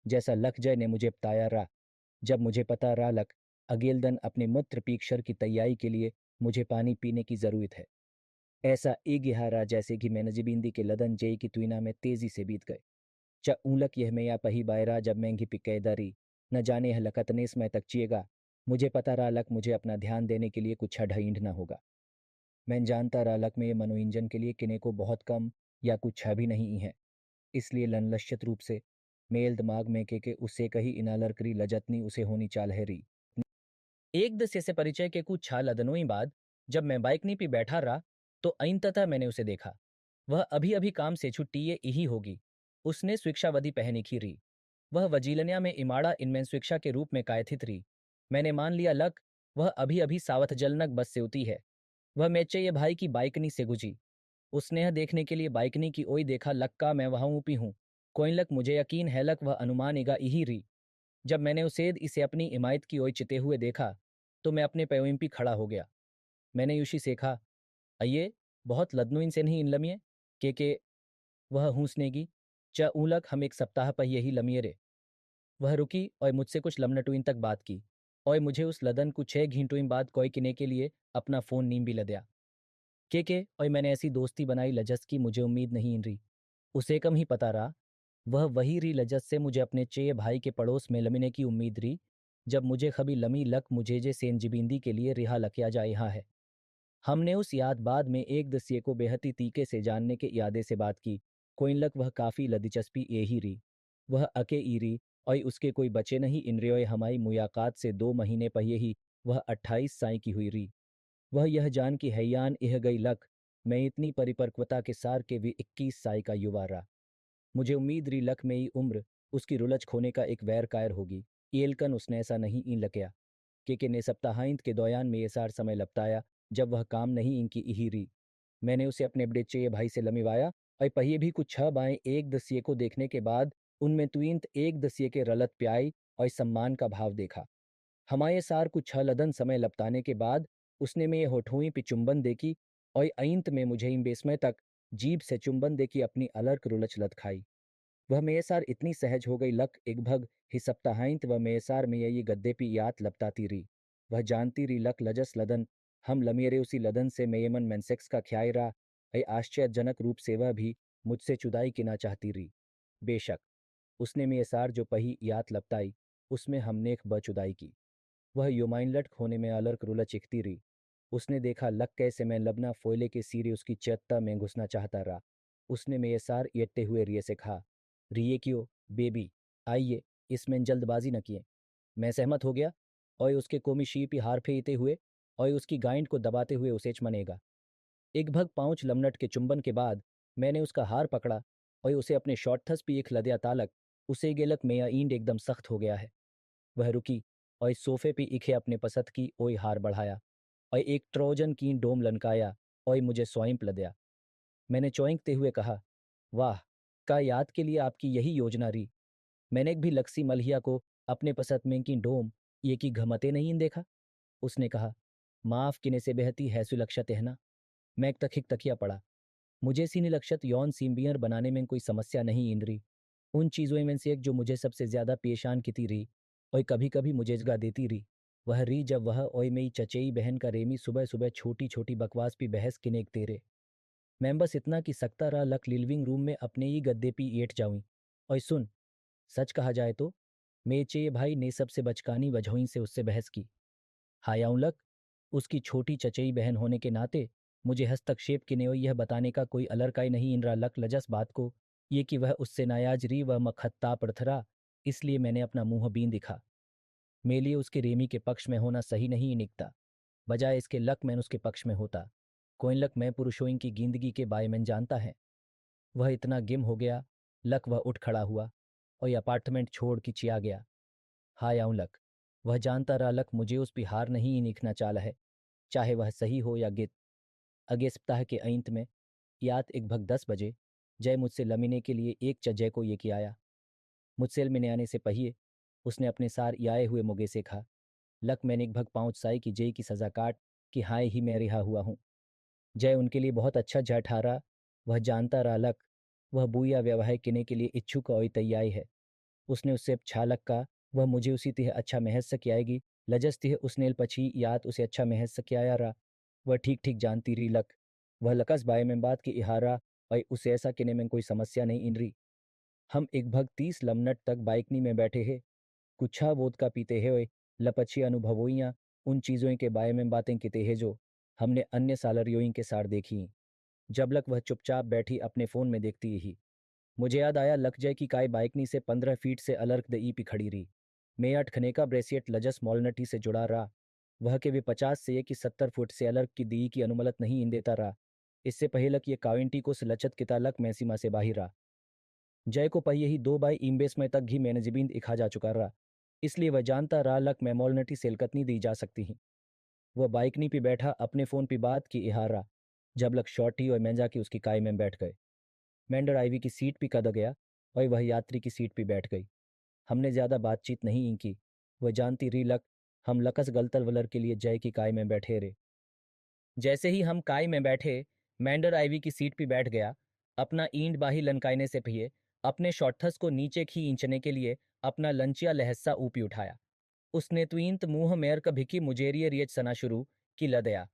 जैसा लक जय ने मुझे बताया रहा। जब मुझे पता रहा लक अगेलदन अपने मूत्र पीक्षर की तैयारी के लिए मुझे पानी पीने की ज़रूरत है। ऐसा एगिहारा जैसे कि मैं नजीबिंदी के लदन जय की तुइना में तेजी से बीत गए। च ऊलक यह मैं या पही बायरा जब महंगी पिकैदारी न जाने यह लकतने समय तक चिएगा। मुझे पता रहा लक मुझे अपना ध्यान देने के लिए कुछ ढींढना होगा। मैं जानता रहा लक में ये मनोरंजन के लिए किने को बहुत कम या कुछ भी नहीं है। इसलिए लनलश्यत रूप से मेल दिमाग में के उसे कही इनालर करी लजतनी उसे होनी चाल है री। एक दस्ये से परिचय के कुछ छा लदनों बाद जब मैं बाइकनी पे बैठा रहा तो अइंततः मैंने उसे देखा। वह अभी अभी काम से छुट्टी ये यही होगी। उसने स्विक्षावधि पहनी खी री। वह वजीलन्या में इमाड़ा इनमें स्विक्षा के रूप में कायथित रही। मैंने मान लिया लक वह अभी अभी सावथ जलनक बस से उती है। वह मेच्चे भाई की बाइकनी से गुजी। उसने यह देखने के लिए बाइकनी की ओई देखा लक का मैं वहां ऊपी हूं। कोई लक मुझे यकीन है लक वह अनुमान इगा यही री। जब मैंने उसेद इसे अपनी इमायत की ओर चिते हुए देखा तो मैं अपने पैरों पे खड़ा हो गया। मैंने यूशी सेखा अये बहुत लदनु इनसे नहीं इन लमिए के वह हूसनेगी च ऊलक हम एक सप्ताह पर यही लमिए रे। वह रुकी और मुझसे कुछ लमनटुइन तक बात की और मुझे उस लदन को 6 घंटों बाद कोई किने के लिए अपना फ़ोन नीम भी लदया के और मैंने ऐसी दोस्ती बनाई लजस की मुझे उम्मीद नहीं इन रही। उसे कम ही पता रहा वह वही री लजत से मुझे अपने चेय भाई के पड़ोस में लमिने की उम्मीद रही। जब मुझे खबी लमी लक मुझे जे सेन जिबिंदी के लिए रिहा लकिया जा यहाँ है। हमने उस याद बाद में एक दस्ये को बेहती तीके से जानने के इरादे से बात की। कोइनलक वह काफ़ी लदिचस्पी ए ही री। वह अके ई री और उसके कोई बचे नहीं इन रियोय हमारी मुलाकात से 2 महीने पहले ही वह 28 साल की हुई री। वह यह जान कि हैयान इह गई लक मैं इतनी परिपक्वता के सार के भी 21 साल का युवा रहा। मुझे उम्मीद री लक में ही उम्र उसकी रुलझ खोने का एक वैर कायर होगी। एलकन उसने ऐसा नहीं इन लकया के ने सप्ताहांत के दौरान में ये सार समय लपटाया जब वह काम नहीं इनकी इही री। मैंने उसे अपने बड़े चेये भाई से लमिवाया और पहिए भी कुछ 6 बाएं एक दस्ये को देखने के बाद उनमें तुइंत एक दस्ये के रलत प्याई और सम्मान का भाव देखा। हमारे सार कुछ 6 लदन समय लपटाने के बाद उसने में ये होठों पे चुंबन देखी और अइंत में मुझे इन बेसमय तक जीभ से चुंबन देखी अपनी अलर्क रुलच लत खाई। वह मेयसार इतनी सहज हो गई लक एकभग ही सप्ताहांत वह मेयसार में ये गद्दे पी यात लपटाती रही। वह जानती रही लक लजस लदन हम लमेरे उसी लदन से मेयमन मेंसेक्स का ख्याल रहा। ऐ आश्चर्यजनक रूप से वह भी मुझसे जुदाई की ना चाहती रही। बेशक उसने मेयसार जो पही यात लपटाई उसमें हमने एक बचुदाई की। वह योमाइनलट खोने में अलर्क रुला चिखती रही। उसने देखा लक कैसे मैं लबना फोयले के सीरे उसकी चत्ता में घुसना चाहता रहा। उसने मेयसार येटते हुए रिये से कहा रिये क्यों बेबी आइए इसमें जल्दबाजी न किए। मैं सहमत हो गया और उसके कोमी शीपी हार फेंते हुए और उसकी गाइंड को दबाते हुए उसे चमनेगा। एक भग पाँच लमनट के चुंबन के बाद मैंने उसका हार पकड़ा और उसे अपने शॉर्टथस भी एक लदया तालक उसे गेलक मेया ईंड एकदम सख्त हो गया है। वह रुकी और इस सोफे पे इखे अपने पसंद की ओई हार बढ़ाया और एक ट्रोजन की डोम लनकाया और मुझे स्वयं लदया। मैंने चौंकते हुए कहा वाह का याद के लिए आपकी यही योजना री। मैंने एक भी लक्सी मल्हिया को अपने पसंद में की डोम ये की घमते नहीं देखा। उसने कहा माफ किने से बेहती है सुलक्षत है। मैं एक तखिक तकिया पड़ा। मुझे सीनी लक्षत यौन सीम्बियर बनाने में कोई समस्या नहीं इंद्री। उन चीज़ों में से एक जो मुझे सबसे ज्यादा पेशान की रही और कभी कभी मुझे जगा देती रही वह री जब वह ओय मेरी चचेई बहन का रेमी सुबह सुबह छोटी छोटी बकवास भी बहस किनेक तेरे। मैं बस इतना कि सकता रहा लक लिविंग रूम में अपने ही गद्दे पी एट जाऊं। और सुन सच कहा जाए तो मेचे भाई ने सबसे बचकानी वजहों से उससे बहस की। हायाऊं लक उसकी छोटी चचेई बहन होने के नाते मुझे हस्तक्षेप किने और यह बताने का कोई अलरकाई नहीं इन रहा लक लजस बात को ये कि वह उससे नायाज री वह मखत्ता पड़थरा। इसलिए मैंने अपना मुंह बीन दिखा। मेरे लिए उसके रेमी के पक्ष में होना सही नहीं निकता। बजाय इसके लक मैन उसके पक्ष में होता। कोई लक मैं पुरुषों की जिंदगी के बारे में जानता है। वह इतना गिम हो गया लक वह उठ खड़ा हुआ और ये अपार्टमेंट छोड़ के चिया गया। हाय आऊं लक वह जानता रहा लक मुझे उस बिहार नहीं निकना चाला है चाहे वह सही हो या गित। अगे सप्ताह के अंत में यात एक भग 10 बजे जय मुझसे लमिने के लिए एक जय को ये कि आया। मुझसे मिलने आने से पहिए उसने अपने सार आए हुए मुगे से कहा लक मैंने एक भग 5 साल की जय की सजा काट कि हाय ही मैं रिहा हुआ हूँ। जय उनके लिए बहुत अच्छा जय ठहरा। वह जानता रहा लक वह बुया व्यवहार किने के लिए इच्छुक और तैयार है। उसने उससे छालक का वह मुझे उसी तिह अच्छा महज सक आएगी लजस तिह उसनेल पछी याद उसे अच्छा महज सक आया रा वह ठीक ठीक जानती रही लक वह लकस बाय में बात की इहारा और उसे ऐसा कहने में कोई समस्या नहीं इन रही। हम एक भग 30 लमनट तक बाइकनी में बैठे हैं, कुछा वोद का पीते हैं ओए लपछी अनुभवोइयाँ उन चीज़ों के बारे में बातें किते हैं जो हमने अन्य सालरियों के सार देखी। जब लक वह चुपचाप बैठी अपने फ़ोन में देखती ही मुझे याद आया लक जय की काय बाइकनी से 15 फीट से अलर्क द ई पी खड़ी रही। मैं अटखने का ब्रेसियट लजस मॉलनटी से जुड़ा रहा। वह के वे 50 से ये कि 70 फुट से अलर्क की दी की अनुमलत नहीं इन देता रहा। इससे पहले कि ये काविंटी को लचत किता लक मैसीमा से बाहिर रहा। जय को पहिए ही 2 बाई इम्बेस में तक घी मैंने जिबिंद इखा जा चुका रहा। इसलिए वह जानता रहा लक मैं मॉलनटी से नहीं दी जा सकती ही। वह बाइकनी पे बैठा अपने फ़ोन पे बात की इहारा। जब लक शॉर्टी और मेंजा की उसकी काय में बैठ गए। मेंढर आईवी की सीट पे कद गया और वह यात्री की सीट पे बैठ गई। हमने ज़्यादा बातचीत नहीं की। वह जानती रही लक हम लकस गलतल वलर के लिए जय की काय में बैठे रे। जैसे ही हम काय में बैठे मैंडर आईवी की सीट पे बैठ गया। अपना ईंट बाही लनकायने से पहले अपने शॉर्थस को नीचे खी इंचने के लिए अपना लंचिया लहस्सा ऊपी उठाया। उसने तुईंत मुंह मेयर कभिकी मुजेरिए रियच सना शुरू की लदया।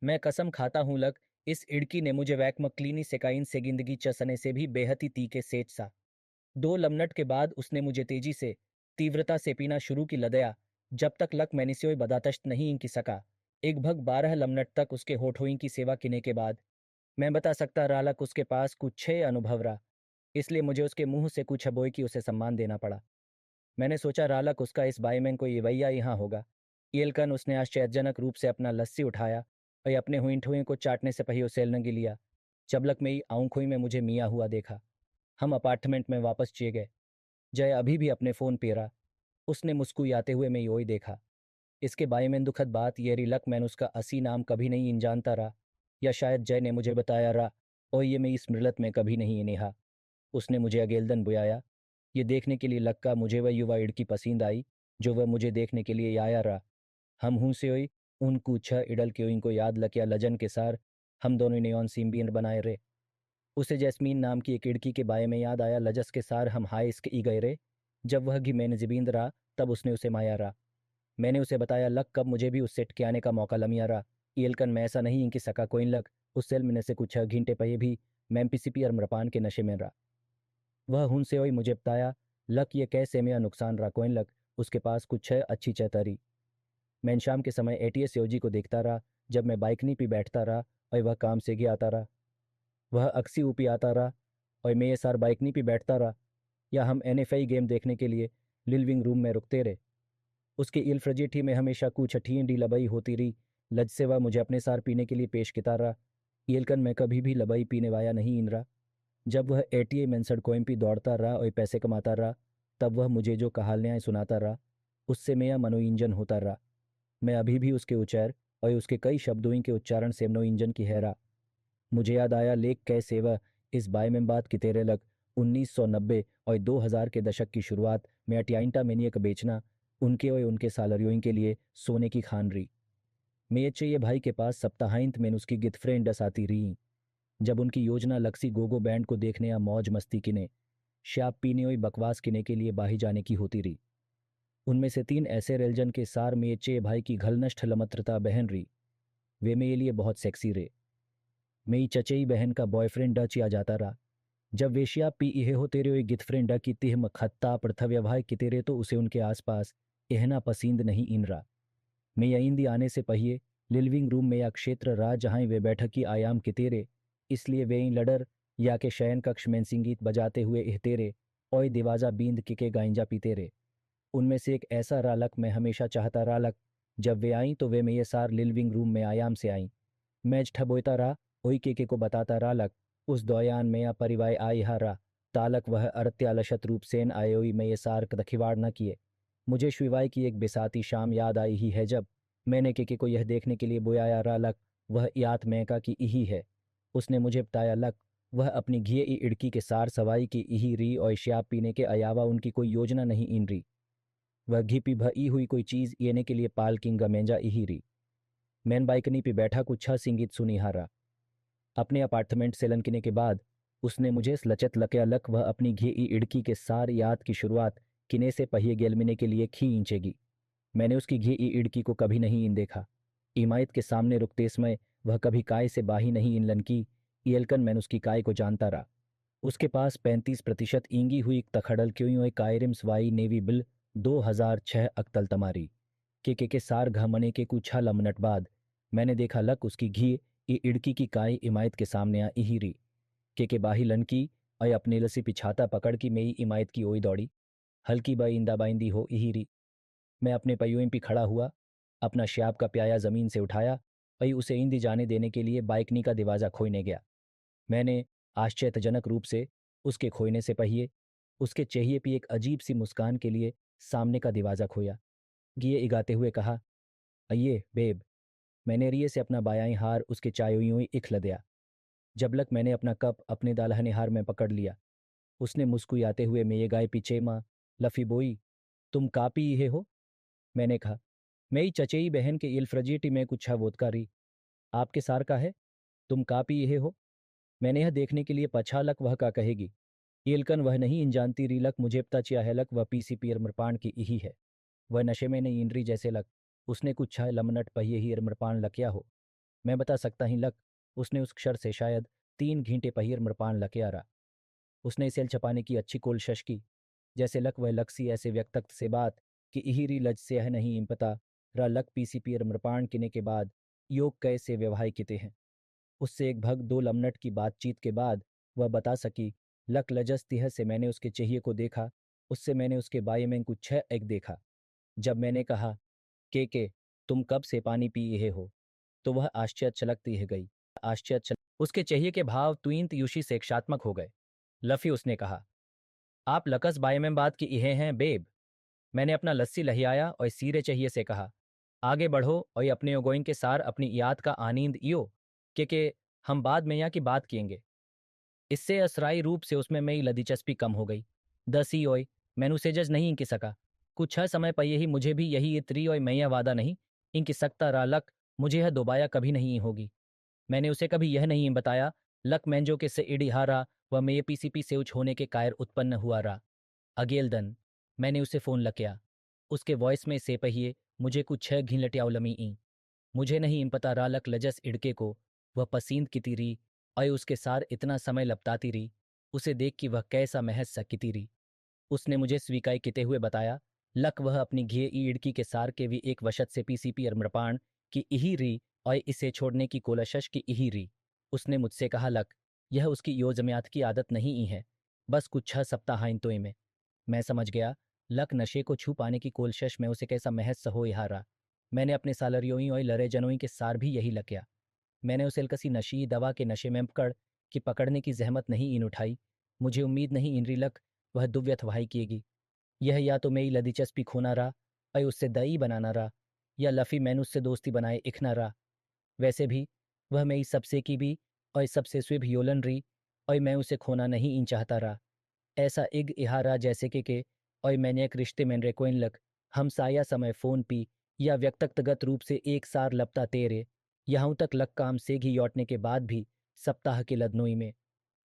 मैं कसम खाता हूं लक इस इड़की ने मुझे वैक मक्लीनी सेकाइन से जिंदगी चसने से भी बेहद ही तीखे सेच सा। 2 लमनट के बाद उसने मुझे तेजी से तीव्रता से पीना शुरू की लदया। जब तक लक मैनिस्योई बदातश्त नहीं इंकी सका। एक भग 12 लमनट तक उसके होठों की सेवा किने के बाद मैं बता सकता रहा लक उसके पास कुछ 6 अनुभव रहा। इसलिए मुझे उसके मुंह से कुछ अबोई की उसे सम्मान देना पड़ा। मैंने सोचा रालक उसका इस बाई में कोई रवैया यहाँ होगा। येलकन उसने आश्चर्यजनक रूप से अपना लस्सी उठाया और अपने हुई ठुई को चाटने से पही उसे लंगी लिया। जबलक मेरी आंखों में मुझे मिया हुआ देखा। हम अपार्टमेंट में वापस चले गए। जय अभी भी अपने फ़ोन पे रहा। उसने मुस्कुराते हुए मैं योई देखा। इसके बारे में दुखद बात ये रही लक मैंने उसका असली नाम कभी नहीं जानता रहा, या शायद जय ने मुझे बताया रहा और ये मैं इस मिलत में कभी नहीं नेहा। उसने मुझे अगेलदन बुलाया ये देखने के लिए लक्का मुझे वह युवा इड़की पसंद आई जो वह मुझे देखने के लिए आया रहा। हम हूँ से हुई उन कूछ इडल के इनको याद लकिया लजन के सार हम दोनों ने ऑन सीम्बियन बनाए रे। उसे जैस्मीन नाम की एक इड़की के बारे में याद आया लजस के सार हम हाय इसके ई गए रे। जब वह घी मैंने जिबिंद रहा तब उसने उसे माया रहा। मैंने उसे बताया लक कब मुझे भी उस सेट के आने का मौका लमिया रहा। ईलकन मैं ऐसा नहीं कि सका कोइन लक उस सेल में से कुछ घंटे पहले भी मैं पीसीपी और मरपान के नशे में रहा। वह हुन से हुई मुझे बताया लक ये कैसे मेरा नुकसान रहा कोइन लक उसके पास कुछ है अच्छी चैतारी। मैं शाम के समय एटीएस योजी को देखता रहा जब मैं बाइकनी पे बैठता रहा और वह काम से गया आता रहा। वह अक्सी ऊपी आता रहा और मैं ये सार बाइकनी पे बैठता रहा, या हम एनएफआई गेम देखने के लिए लिविंग रूम में रुकते रहे। उसकी इल्फ्रजिटी में हमेशा कुछ डी लबई होती रही। लज से वह मुझे अपने सार पीने के लिए पेश किता रहा। येलकन मैं कभी भी लबई पीने वाया नहीं इन रहा। जब वह एटीए मेंसड कोइम दौड़ता रहा और पैसे कमाता रहा तब वह मुझे जो कहानियाँ सुनाता रहा उससे मेरा मनोरंजन होता रहा। मैं अभी भी उसके उच्चार और उसके कई शब्दों के उच्चारण से मनोरंजन की हैरा। मुझे याद आया लेख कैसे वह इस बाय में बात की तेरे लग 1990 और 2000 के दशक की शुरुआत में अटियाइंटा मेनियक बेचना उनके और उनके सालरियों के लिए सोने की खान रही। मैं चाहिए भाई के पास सप्ताहांत में उसकी गिरफ्रेंड डस आती रही। जब उनकी योजना लक्सी गोगो बैंड को देखने या मौज मस्ती किने शराब पीने और बकवास किने के लिए बाही जाने की होती रही। उनमें से 3 ऐसे रेलजन के सार में चे भाई की घलनष्ठ लमत्रता बहन रही। वे मेरे लिए बहुत सेक्सी रे। मेरी चचेई बहन का बॉयफ्रेंड डच आ जाता रहा। जब वेशिया पी इहे हो तेरे ओए गितफ्रेंड की तिह मखत्ता प्रथव्यवहाय की तेरे तो उसे उनके आसपास एहना पसंद नहीं इन रहा। मैं यईंदी आने से पहिए लिविंग रूम में या क्षेत्र रहा जहाँ वे बैठक की आयाम की तेरे, इसलिए वे इन लडर या के शयन कक्ष में संगीत बजाते हुए एहतेरे ओए दिवाजा बींद के गाइंजा पीतेरे। उनमें से एक ऐसा रालक मैं हमेशा चाहता रालक। जब वे आई तो वे मेरे सार लिविंग रूम में आयाम से आई। मैं ठबोता रहा ओई के को बताता रालक उस दौयान में या परिवाय आई हारा तालक वह अरत्यालशत रूप सेन आयोई में ये सार दखिवाड़ न किए। मुझे शिवाय की एक बिसाती शाम याद आई ही है जब मैंने के को यह देखने के लिए बुलाया रालक वह यात मैका की इही है। उसने मुझे बताया लक वह अपनी घिए इड़की के सार सवाई की इही री और शराब पीने के अलावा उनकी कोई योजना नहीं इन रही। वह घी पी भई हुई कोई चीज़ येने के लिए पाल किंग गमेंजा इही री। मैन बाइकनी पे बैठा कुछ छह संगीत सुनी हारा। अपने अपार्टमेंट से लनकने के बाद उसने मुझे लचत लकया लक वह अपनी घी इड़की के सार याद की शुरुआत किने से पहिए गेलमिने के लिए खी इंचेगी। मैंने उसकी घी ई इड़की को कभी नहीं इन देखा। इमायत के सामने रुकते समय वह कभी काय से बाही नहीं इन लनकी। इयलकन मैंने उसकी काय को जानता रहा। उसके पास 35% ईंगी हुई तखड़ल क्यों कायरिम स्वाई नेवी बिल 2006 अक्तल तमारी के सार घमने के कुछ 6 मिनट बाद मैंने देखा लक उसकी घी ई इड़की की काय इमायत के सामने आ इहिरी के बाही लनकी और अपने लसी पिछाता पकड़ की मेई इमायत की ओई दौड़ी हल्की बाई इंदा बाइंदी हो इहिरी। मैं अपने पयों पे खड़ा हुआ, अपना श्याप का प्याया ज़मीन से उठाया और उसे ईंदी जाने देने के लिए बाइकनी का दरवाज़ा खोलने गया। मैंने आश्चर्यजनक रूप से उसके खोने से पहिए उसके चेहरे पे एक अजीब सी मुस्कान के लिए सामने का दरवाज़ा खोया। गिये इगाते हुए कहा, अये बेब। मैंने रिये से अपना बायाई हार उसके चायों इख लदया। जबलक मैंने अपना कप अपने दालहने हार में पकड़ लिया। उसने मुस्कुराते हुए मेये गाय पीछे माँ लफ़ी बोई, तुम कापी ये हो? मैंने कहा, मेरी चचेई बहन के इल्फ्रजीटी में कुछ वोदकारी आपके सार का है, तुम कापी ये हो? मैंने यह देखने के लिए पछालक वह का कहेगी। इलकन वह नहीं इन जानती रीलक मुझे पता चिया है लक वह पीसी मृपान की इही है। वह नशे में नहीं इंद्री जैसे लक उसने कुछ 6 लमनट पहिए ही मृपान लकिया हो। मैं बता सकता ही लक उसने उस क्षर से शायद 3 घंटे पहिर मृपान लकिया रहा। उसने इसे छपाने की अच्छी कोशिश की, जैसे लक वह लक्सी ऐसे व्यक्तक्त से बात कि इहिरी लज से है नहीं इम्पता रा लक पीसी मृपान किने के बाद योग कैसे व्यवहार किते हैं। उससे एक भग 2 लमनट की बातचीत के बाद वह बता सकी, लक लजस तिह से मैंने उसके चेहरे को देखा, उससे मैंने उसके बाये में कुछ 6 एक देखा। जब मैंने कहा, के तुम कब से पानी पी ये हो, तो वह आश्चर्य छलकती है गई। उसके चेहरे के भाव तुइंत यूशी से क्षात्मक हो गए। लफी उसने कहा, आप लकस बाये में बात की इहे हैं बेब। मैंने अपना लस्सी लहियाया और सीरे चाहिए से कहा, आगे बढ़ो और ये अपने गोइंग के सार अपनी याद का आनींद इयो के हम बाद में यहाँ की बात किएंगे। इससे असराई रूप से उसमें मेरी लदिचस्पी कम हो गई। दसी ओय मैनू सेजज नहीं इंकी सका। कुछ 6 समय पहले ही मुझे भी यही इतरी और मैं यह वादा नहीं इंकी सकता रा लक मुझे यह दोबारा कभी नहीं होगी। मैंने उसे कभी यह नहीं बताया लक मैंजो के से इडी हारा व मे पीसीपी से उछ होने के कायर उत्पन्न हुआ रा। अगेल दन मैंने उसे फ़ोन लकिया। उसके वॉइस में से पहिए मुझे कुछ 6 घिलटियाउलमी ई। मुझे नहीं इन पता रालक लजस इड़के को वह पसींद किती री और उसके सार इतना समय लपटाती रही। उसे देख कि वह कैसा महज सा किती रही। उसने मुझे स्वीकार किते हुए बताया, लक वह अपनी घिए ई इड़की के सार के भी एक वशत से पीसीपी अमृपाण की इही री और इसे छोड़ने की कोलशश की इही री। उसने मुझसे कहा, लक यह उसकी योजम्यात की आदत नहीं ई है, बस कुछ 6 सप्ताह तो में। मैं समझ गया लक नशे को छू पाने की कोलशश में उसे कैसा महज स हो हारा। मैंने अपने सालरियों और लरे जनोई के सार भी यही लकिया। मैंने उसे कसी नशी दवा के नशे में पकड़ने की जहमत नहीं इन उठाई। मुझे उम्मीद नहीं इन रिलक वह दुव्यथ वहाई किएगी। यह या तो मेरी लदिचस्पी खोना रहा और उससे दई बनाना रहा, या लफ़ी मैन उससे दोस्ती बनाए इखना रहा। वैसे भी वह मेरी सबसे की भी और सबसे स्विभ योलन रही और मैं उसे खोना नहीं इन चाहता रहा। ऐसा इग इहारा जैसे के और मैंने एक रिश्ते में रेकोइन लक हम साया समय फ़ोन पी या व्यक्तिगत रूप से एक सार लपता तेरे यहाँ तक लक काम से घी लौटने के बाद भी सप्ताह के लदनोई में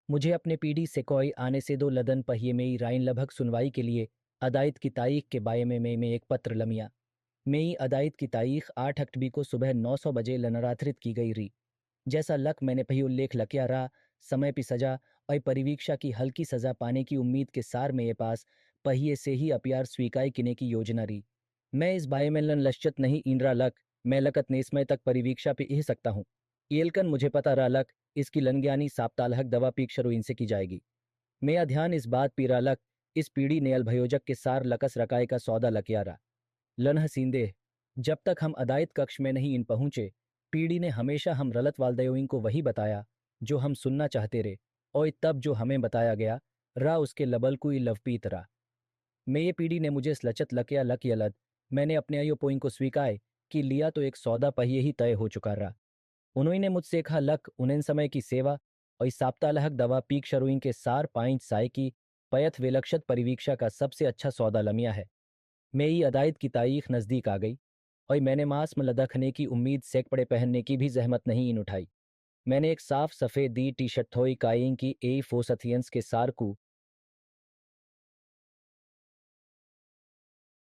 मुझे अपने पीढ़ी से कोई आने से 2 लदन पहिए में ही राइन लगभग सुनवाई के लिए अदायत की तारीख के बारे में एक पत्र लमिया। मेरी अदायत की तारीख 8 अक्टूबर को सुबह 900 बजे लनरात्रित की गई रही। जैसा लक मैंने पही उल्लेख लकिया रहा, समय की सजा और परिवीक्षा की हल्की सजा पाने की उम्मीद के सार मेरे पास पहिए से ही अपियार स्वीकार किने की योजना रही। मैं इस बारे में लश्चत नहीं इंद्रा लक मैं लकत नेस्मय तक परिवीक्षा पे ही सकता हूँ। येलकन मुझे पता रहा लक इसकी लनग्यानी साप्तालहक दवा पीक शुरू इनसे की जाएगी। मेरा ध्यान इस बात पीरा लक इस पीढ़ी ने अलभयोजक के सार लकस रकाए का सौदा लकियारा। लन्ह सींदे जब तक हम अदायत कक्ष में नहीं इन पहुंचे, पीढ़ी ने हमेशा हम रलत वालदयों को वही बताया जो हम सुनना चाहते रहे, और तब जो हमें बताया गया रा उसके लबल कोई लवपीत रा। मैं ये पीढ़ी ने मुझे लचत लकया लक यलद मैंने अपने अयो पोइंग को स्वीकार कि लिया तो एक सौदा पहिए ही तय हो चुका रहा। उन्होंने मुझसे कहा लक उन्हें समय की सेवा और इस साप्तालहक दवा पीक शरुइन के सार पाइंच साय की पयथ विलक्षत परिवीक्षा का सबसे अच्छा सौदा लमिया है। मेरी अदायत की तारीख नज़दीक आ गई और मैंने मांस में लदखने की उम्मीद सेकपड़े पहनने की भी जहमत नहीं इन उठाई। मैंने एक साफ सफ़ेद दी टी शर्ट थोई काइंग की ए फोसथियंस के सार को